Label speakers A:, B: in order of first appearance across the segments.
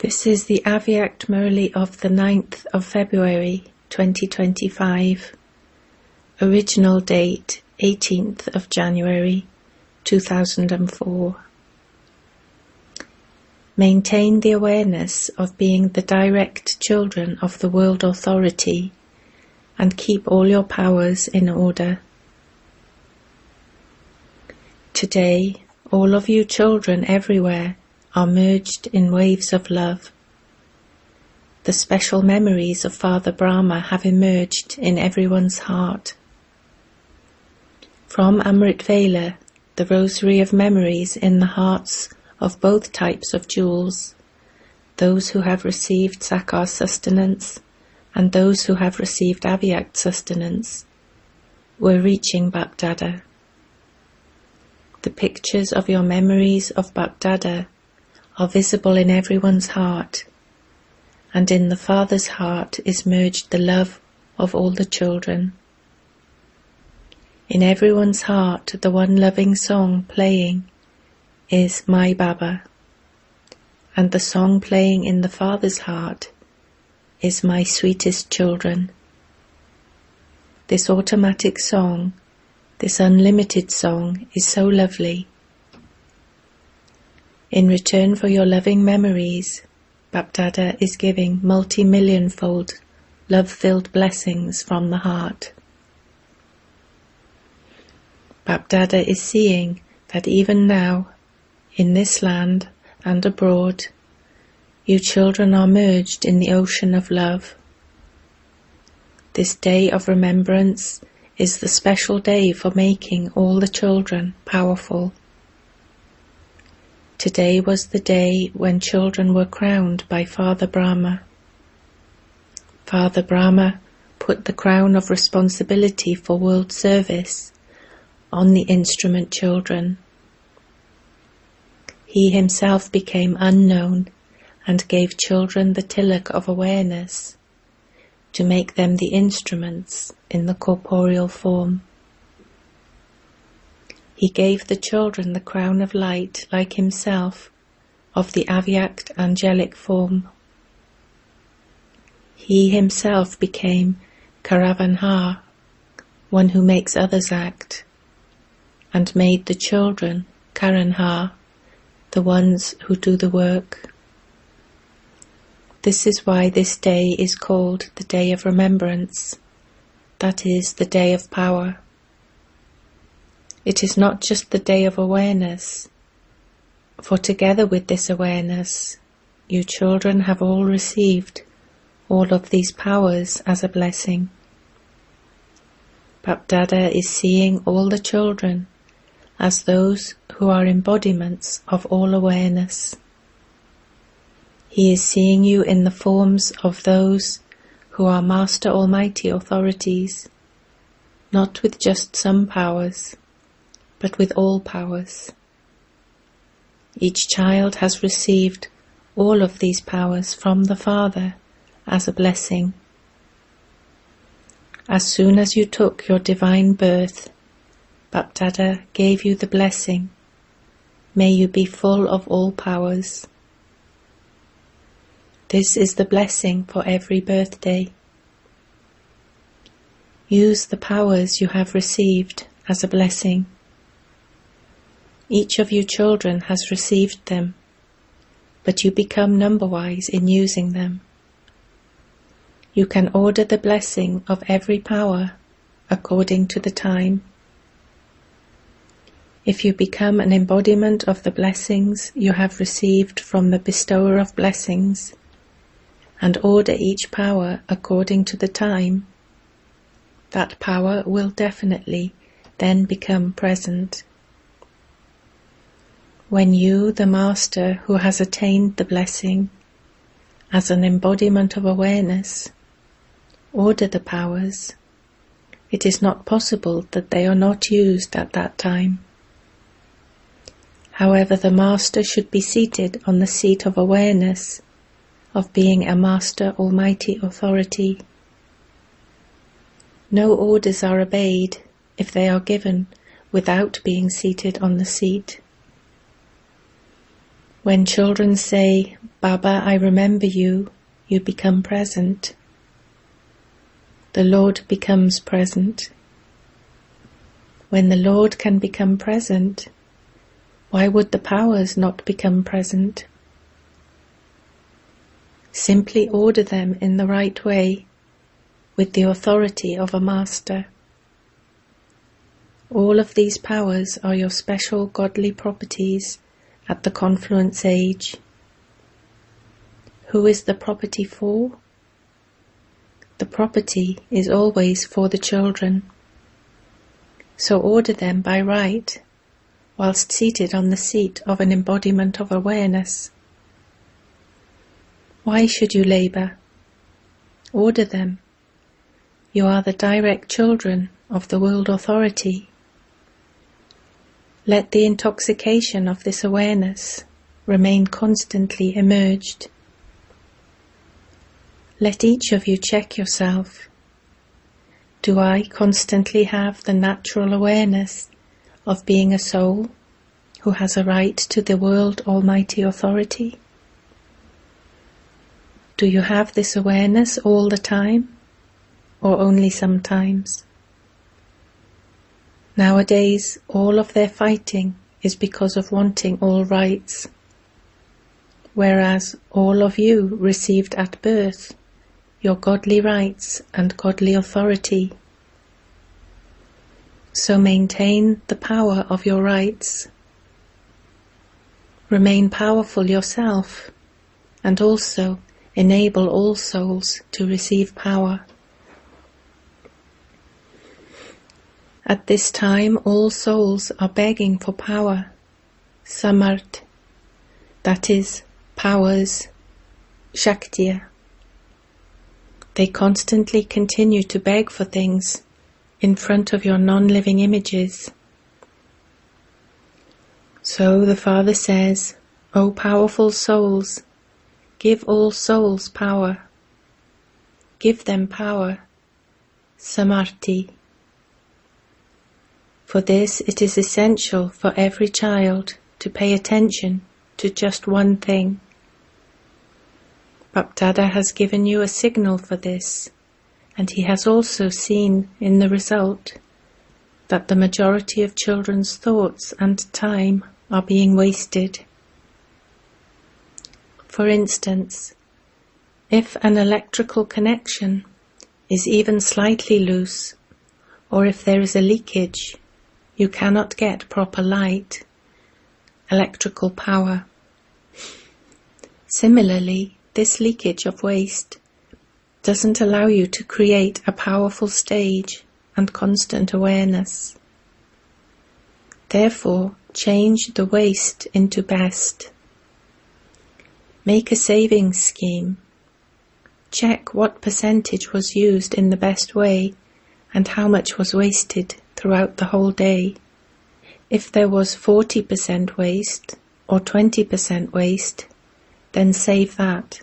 A: This is the Avyakt Murli of the 9th of February 2025. Original date 18th of January 2004. Maintain the awareness of being the direct children of the World Authority and keep all your powers in order. Today, all of you children everywhere are merged in waves of love. The special memories of Father Brahma have emerged in everyone's heart. From Amrit Vela, the rosary of memories in the hearts of both types of jewels, those who have received Sakar sustenance and those who have received Avyakt sustenance, were reaching Bapdada. The pictures of your memories of Bapdada are visible in everyone's heart, and in the Father's heart is merged the love of all the children. In everyone's heart, the one loving song playing is My Baba, and the song playing in the Father's heart is My Sweetest Children. This automatic song, this unlimited song, is so lovely. In return for your loving memories, Bapdada is giving multi-million-fold love-filled blessings from the heart. Bapdada is seeing that even now, in this land and abroad, you children are merged in the ocean of love. This day of remembrance is the special day for making all the children powerful. Today was the day when children were crowned by Father Brahma. Father Brahma put the crown of responsibility for world service on the instrument children. He himself became unknown and gave children the tilak of awareness to make them the instruments in the corporeal form. He gave the children the crown of light like himself, of the Avyakt angelic form. He himself became Karavanha, one who makes others act, and made the children Karanha, the ones who do the work. This is why this day is called the Day of Remembrance, that is, the Day of Power. It is not just the day of awareness, for together with this awareness, you children have all received all of these powers as a blessing. Bapdada is seeing all the children as those who are embodiments of all awareness. He is seeing you in the forms of those who are Master Almighty authorities, not with just some powers, but with all powers. Each child has received all of these powers from the Father as a blessing. As soon as you took your divine birth, Bapdada gave you the blessing, may you be full of all powers. This is the blessing for every birthday. Use the powers you have received as a blessing. Each of you children has received them, but you become number-wise in using them. You can order the blessing of every power according to the time. If you become an embodiment of the blessings you have received from the bestower of blessings, and order each power according to the time, that power will definitely then become present. When you, the Master who has attained the blessing, as an embodiment of awareness, order the powers, it is not possible that they are not used at that time. However, the Master should be seated on the seat of awareness, of being a Master Almighty authority. No orders are obeyed if they are given without being seated on the seat. When children say Baba, I remember you, you become present. The Lord becomes present. When the Lord can become present, why would the powers not become present? Simply order them in the right way, with the authority of a master. All of these powers are your special godly properties at the confluence age. Who is the property for? The property is always for the children. So order them by right, whilst seated on the seat of an embodiment of awareness. Why should you labour? Order them. You are the direct children of the world authority. Let the intoxication of this awareness remain constantly emerged. Let each of you check yourself. Do I constantly have the natural awareness of being a soul who has a right to the world almighty authority? Do you have this awareness all the time, or only sometimes? Nowadays, all of their fighting is because of wanting all rights, whereas all of you received at birth your godly rights and godly authority. So maintain the power of your rights. Remain powerful yourself, and also enable all souls to receive power. At this time, all souls are begging for power, samart, that is, powers, shaktiya. They constantly continue to beg for things in front of your non-living images. So the Father says, O powerful souls, give all souls power. Give them power, samarthi. For this it is essential for every child to pay attention to just one thing. Bapdada has given you a signal for this, and he has also seen in the result that the majority of children's thoughts and time are being wasted. For instance, if an electrical connection is even slightly loose, or if there is a leakage, you cannot get proper light, electrical power. Similarly, this leakage of waste doesn't allow you to create a powerful stage and constant awareness. Therefore, change the waste into best. Make a savings scheme. Check what percentage was used in the best way and how much was wasted throughout the whole day. If there was 40% waste or 20% waste, then save that.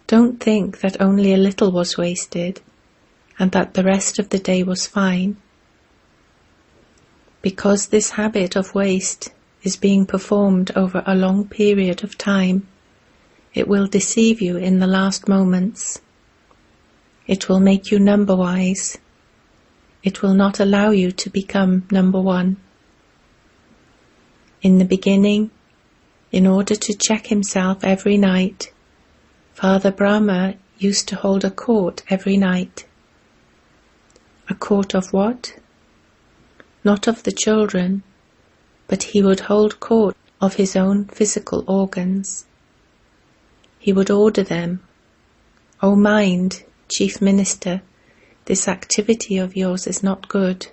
A: Don't think that only a little was wasted and that the rest of the day was fine. Because this habit of waste is being performed over a long period of time, it will deceive you in the last moments. It will make you number-wise. It will not allow you to become number one. In the beginning, in order to check himself every night, Father Brahma used to hold a court every night. A court of what? Not of the children, but he would hold court of his own physical organs. He would order them, O mind, Chief Minister, this activity of yours is not good.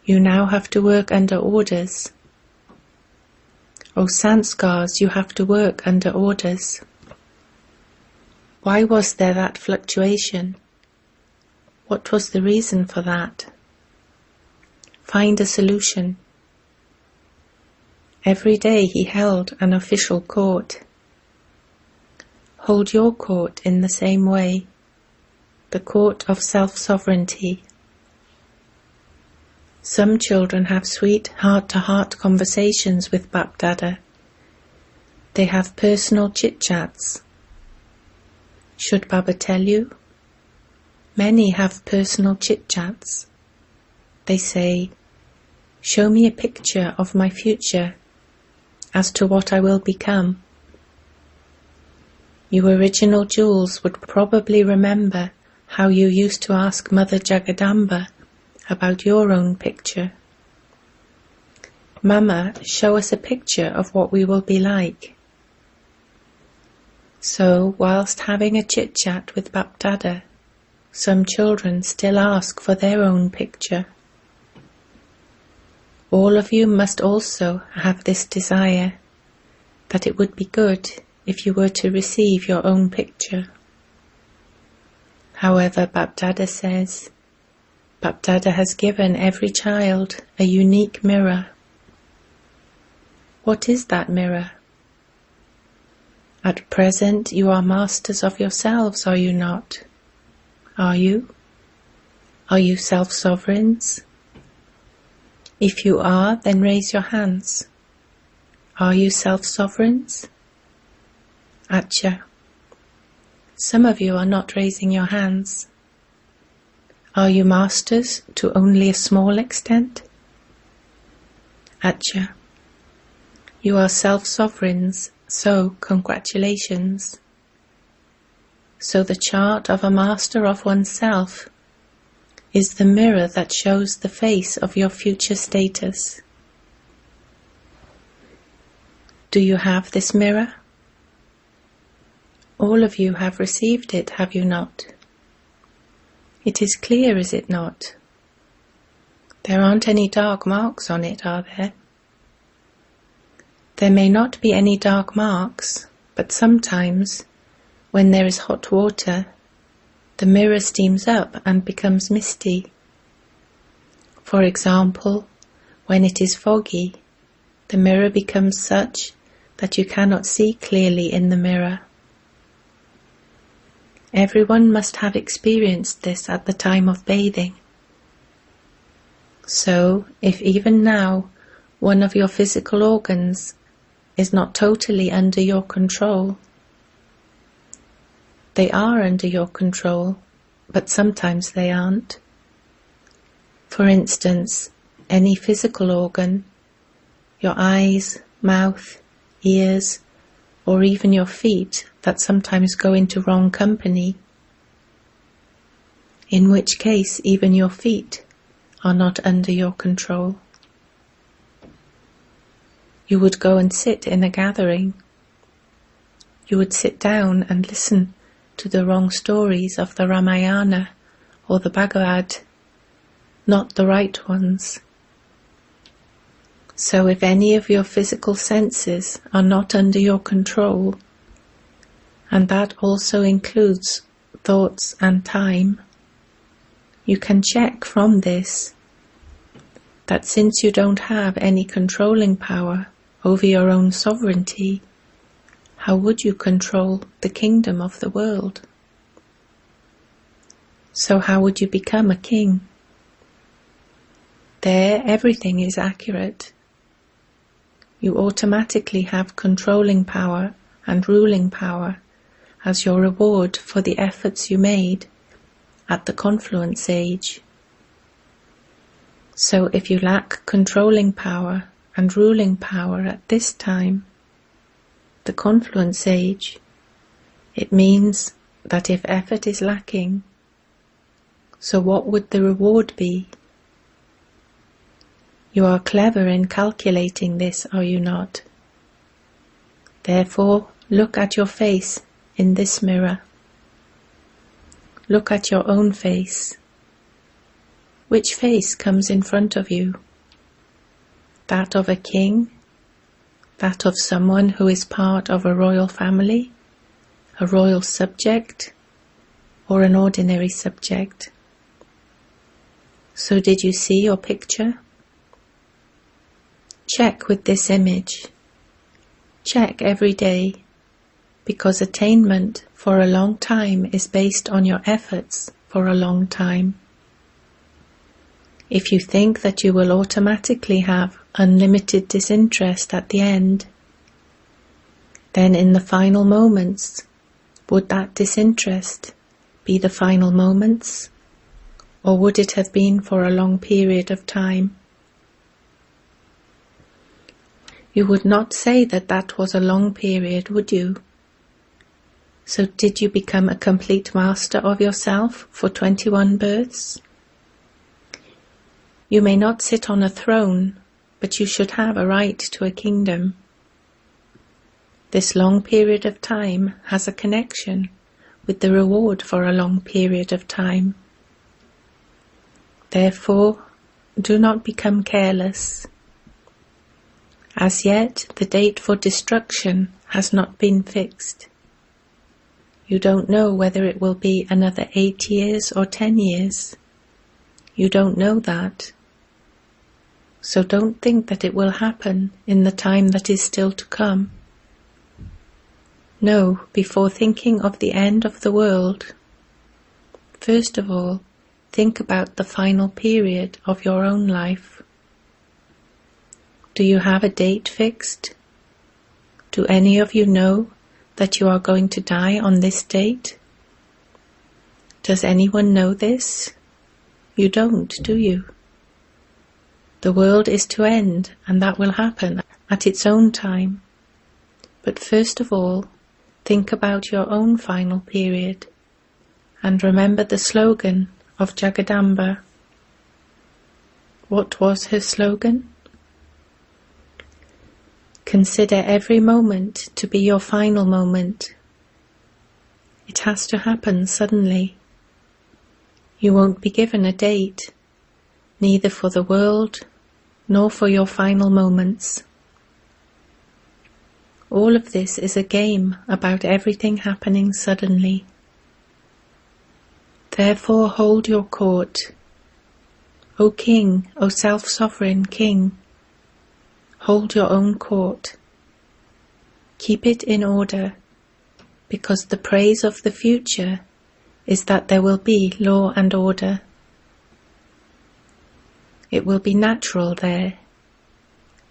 A: You now have to work under orders. O sanskars, you have to work under orders. Why was there that fluctuation? What was the reason for that? Find a solution. Every day he held an official court. Hold your court in the same way, the court of self-sovereignty. Some children have sweet heart-to-heart conversations with Bapdada. They have personal chit-chats. Should Baba tell you? Many have personal chit-chats. They say, "Show me a picture of my future as to what I will become." You original jewels would probably remember how you used to ask Mother Jagadamba about your own picture. "Mama, show us a picture of what we will be like." So, whilst having a chit-chat with Bapdada, some children still ask for their own picture. All of you must also have this desire, that it would be good if you were to receive your own picture. However, Bapdada says, Bapdada has given every child a unique mirror. What is that mirror? At present you are masters of yourselves, are you not? Are you? Are you self-sovereigns? If you are, then raise your hands. Are you self-sovereigns? Acha. Some of you are not raising your hands. Are you masters to only a small extent? Acha. You are self-sovereigns, so congratulations. So the chart of a master of oneself is the mirror that shows the face of your future status. Do you have this mirror? All of you have received it, have you not? It is clear, is it not? There aren't any dark marks on it, are there? There may not be any dark marks, but sometimes, when there is hot water, the mirror steams up and becomes misty. For example, when it is foggy, the mirror becomes such that you cannot see clearly in the mirror. Everyone must have experienced this at the time of bathing. So, if even now one of your physical organs is not totally under your control, they are under your control, but sometimes they aren't. For instance, any physical organ, your eyes, mouth, ears, or even your feet that sometimes go into wrong company, in which case even your feet are not under your control. You would go and sit in a gathering. You would sit down and listen to the wrong stories of the Ramayana or the Bhagavad, not the right ones. So if any of your physical senses are not under your control, and that also includes thoughts and time, you can check from this that since you don't have any controlling power over your own sovereignty, how would you control the kingdom of the world? So how would you become a king? There everything is accurate. You automatically have controlling power and ruling power as your reward for the efforts you made at the confluence age. So if you lack controlling power and ruling power at this time, the confluence age, it means that if effort is lacking, so what would the reward be? You are clever in calculating this, are you not? Therefore, look at your face in this mirror. Look at your own face. Which face comes in front of you? That of a king? That of someone who is part of a royal family? A royal subject? Or an ordinary subject? So did you see your picture? Check with this image. Check every day, because attainment for a long time is based on your efforts for a long time. If you think that you will automatically have unlimited disinterest at the end, Then in the final moments, would that disinterest be the final moments, or would it have been for a long period of time? You would not say that that was a long period, would you? So did you become a complete master of yourself for 21 births? You may not sit on a throne, but you should have a right to a kingdom. This long period of time has a connection with the reward for a long period of time. Therefore, do not become careless. As yet, the date for destruction has not been fixed. You don't know whether it will be another 8 years or 10 years. You don't know that. So don't think that it will happen in the time that is still to come. No, before thinking of the end of the world, first of all, think about the final period of your own life. Do you have a date fixed? Do any of you know that you are going to die on this date? Does anyone know this? You don't, do you? The world is to end, and that will happen at its own time. But first of all, think about your own final period, and remember the slogan of Jagadamba. What was her slogan? Consider every moment to be your final moment. It has to happen suddenly. You won't be given a date, neither for the world nor for your final moments. All of this is a game about everything happening suddenly. Therefore hold your court. O King, O self-sovereign King, hold your own court. Keep it in order, because the praise of the future is that there will be law and order. It will be natural there.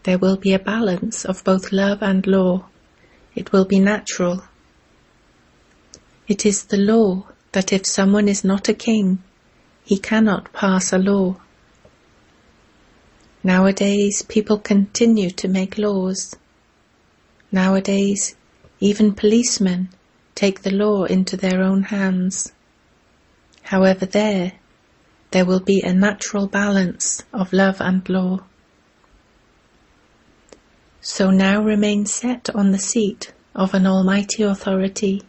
A: There will be a balance of both love and law. It will be natural. It is the law that if someone is not a king, he cannot pass a law. Nowadays, people continue to make laws. Nowadays, even policemen take the law into their own hands. However, there will be a natural balance of love and law. So now remain set on the seat of an almighty authority.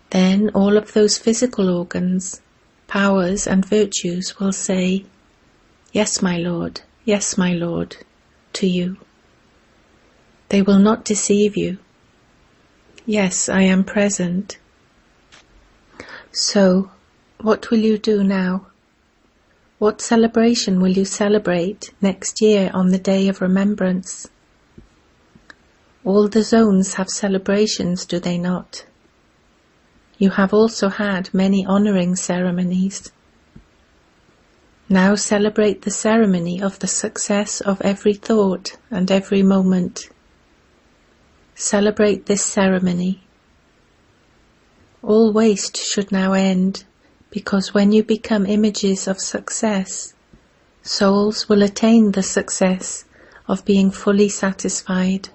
A: Then all of those physical organs, powers and virtues will say, yes, my Lord, to you. They will not deceive you. Yes, I am present. So, what will you do now? What celebration will you celebrate next year on the Day of Remembrance? All the zones have celebrations, do they not? You have also had many honouring ceremonies. Now celebrate the ceremony of the success of every thought and every moment. Celebrate this ceremony. All waste should now end, because when you become images of success, souls will attain the success of being fully satisfied.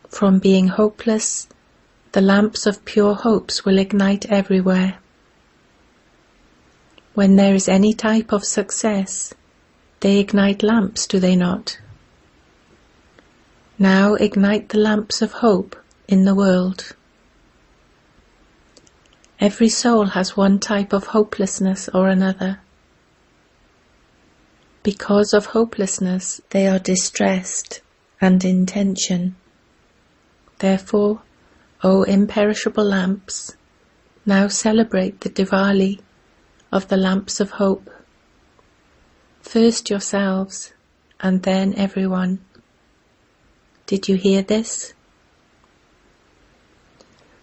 A: From being hopeless, the lamps of pure hopes will ignite everywhere. When there is any type of success, they ignite lamps, do they not? Now ignite the lamps of hope in the world. Every soul has one type of hopelessness or another. Because of hopelessness, they are distressed and in tension. Therefore, O imperishable lamps, now celebrate the Diwali of the lamps of hope. First yourselves, and then everyone. Did you hear this?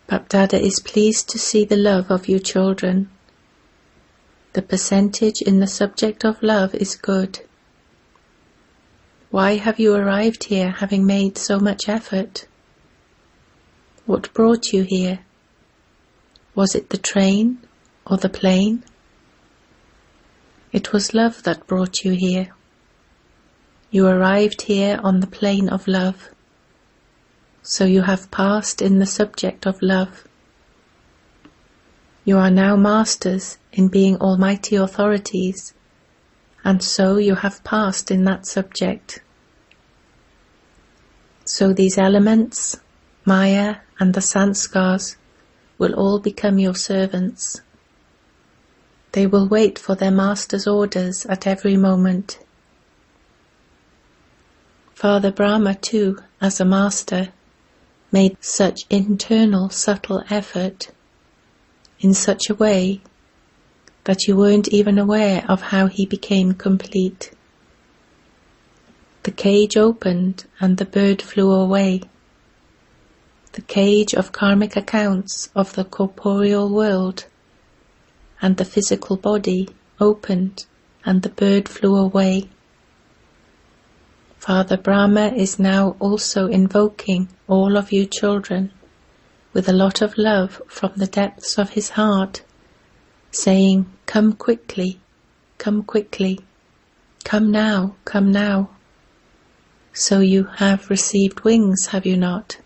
A: Bapdada is pleased to see the love of you children. The percentage in the subject of love is good. Why have you arrived here having made so much effort? What brought you here? Was it the train or the plane? It was love that brought you here. You arrived here on the plane of love, so you have passed in the subject of love. You are now masters in being almighty authorities, and so you have passed in that subject. So these elements, Maya and the sanskars, will all become your servants. They will wait for their master's orders at every moment. Father Brahma too, as a master, made such internal subtle effort in such a way that you weren't even aware of how he became complete. The cage opened and the bird flew away. The cage of karmic accounts of the corporeal world and the physical body opened and the bird flew away. Father Brahma is now also invoking all of you children with a lot of love from the depths of his heart, saying, "Come quickly, come quickly, come now, come now." So you have received wings, have you not?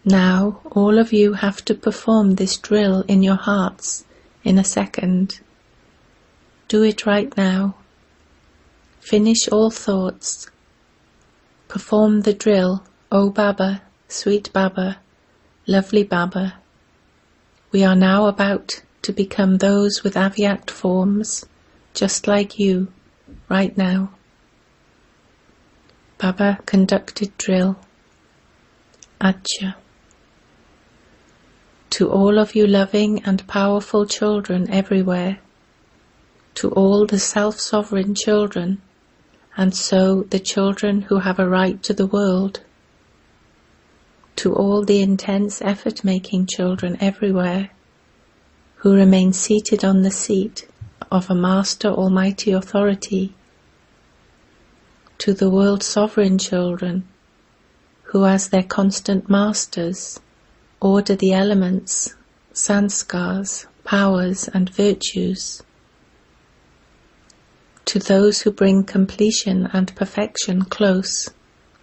A: Now all of you have to perform this drill in your hearts in a second. Do it right now. Finish all thoughts. Perform the drill, O Baba, sweet Baba, lovely Baba. We are now about to become those with avyakt forms, just like you, right now. Baba conducted drill. Acha. To all of you loving and powerful children everywhere, to all the self-sovereign children, and so the children who have a right to the world, to all the intense effort-making children everywhere, who remain seated on the seat of a Master Almighty Authority, to the world sovereign children, who as their constant masters order the elements, sanskars, powers and virtues, to those who bring completion and perfection close,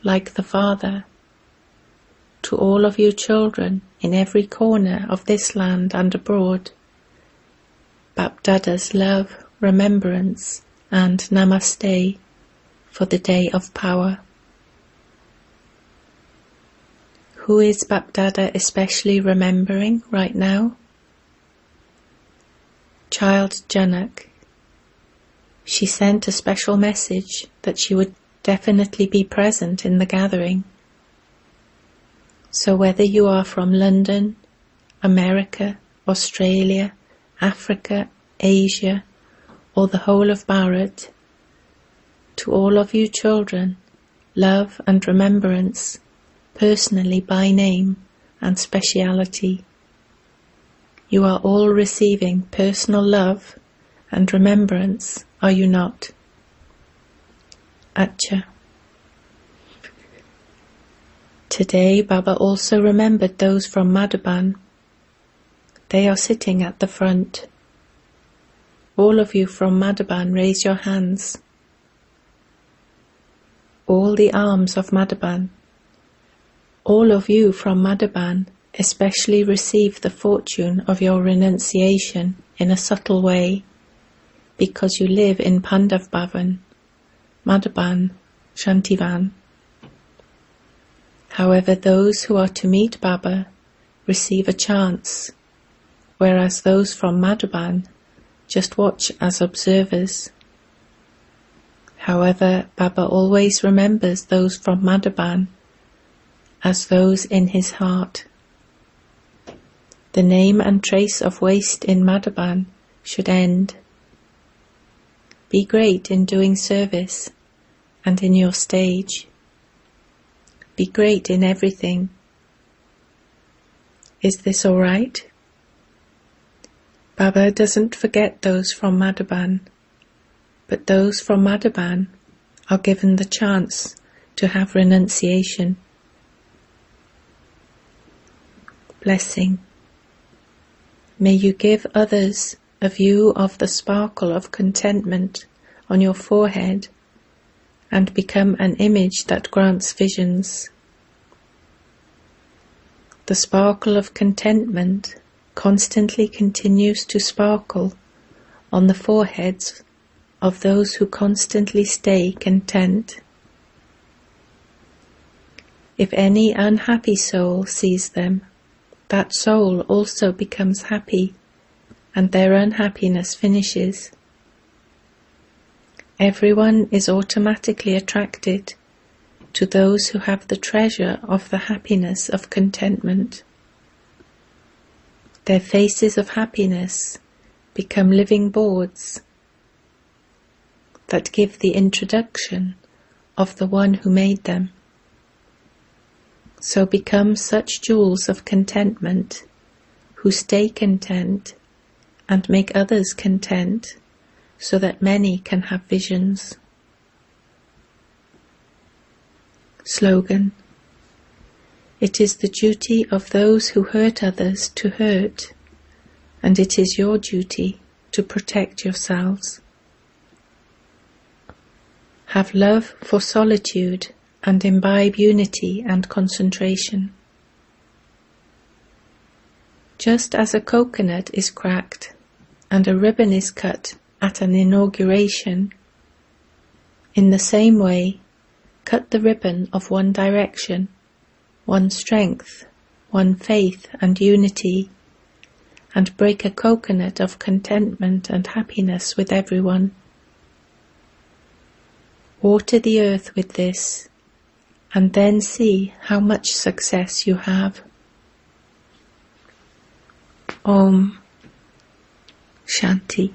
A: like the Father, to all of you children in every corner of this land and abroad, Bapdada's love, remembrance and namaste for the day of power. Who is Bapdada especially remembering right now? Child Janak. She sent a special message that she would definitely be present in the gathering. So whether you are from London, America, Australia, Africa, Asia, or the whole of Bharat, to all of you children, love and remembrance, personally by name and speciality. You are all receiving personal love and remembrance, are you not? Acha. Today Baba also remembered those from Madhuban. They are sitting at the front. All of you from Madhuban, raise your hands. All the arms of Madhuban. All of you from Madhuban especially receive the fortune of your renunciation in a subtle way, because you live in Pandav Bhavan, Madhuban, Shantivan. However, those who are to meet Baba receive a chance, whereas those from Madhuban just watch as observers. However, Baba always remembers those from Madhuban as those in his heart. The name and trace of waste in Madhuban should end. Be great in doing service and in your stage. Be great in everything. Is this all right? Baba doesn't forget those from Madhuban, but those from Madhuban are given the chance to have renunciation. Blessing. May you give others a view of the sparkle of contentment on your forehead and become an image that grants visions. The sparkle of contentment constantly continues to sparkle on the foreheads of those who constantly stay content. If any unhappy soul sees them, that soul also becomes happy, and their unhappiness finishes. Everyone is automatically attracted to those who have the treasure of the happiness of contentment. Their faces of happiness become living boards that give the introduction of the one who made them. So become such jewels of contentment who stay content and make others content, so that many can have visions. Slogan. It is the duty of those who hurt others to hurt, and it is your duty to protect yourselves. Have love for solitude and imbibe unity and concentration. Just as a coconut is cracked and a ribbon is cut at an inauguration, in the same way, cut the ribbon of one direction, one strength, one faith and unity, and break a coconut of contentment and happiness with everyone. Water the earth with this, and then see how much success you have. Om Shanti.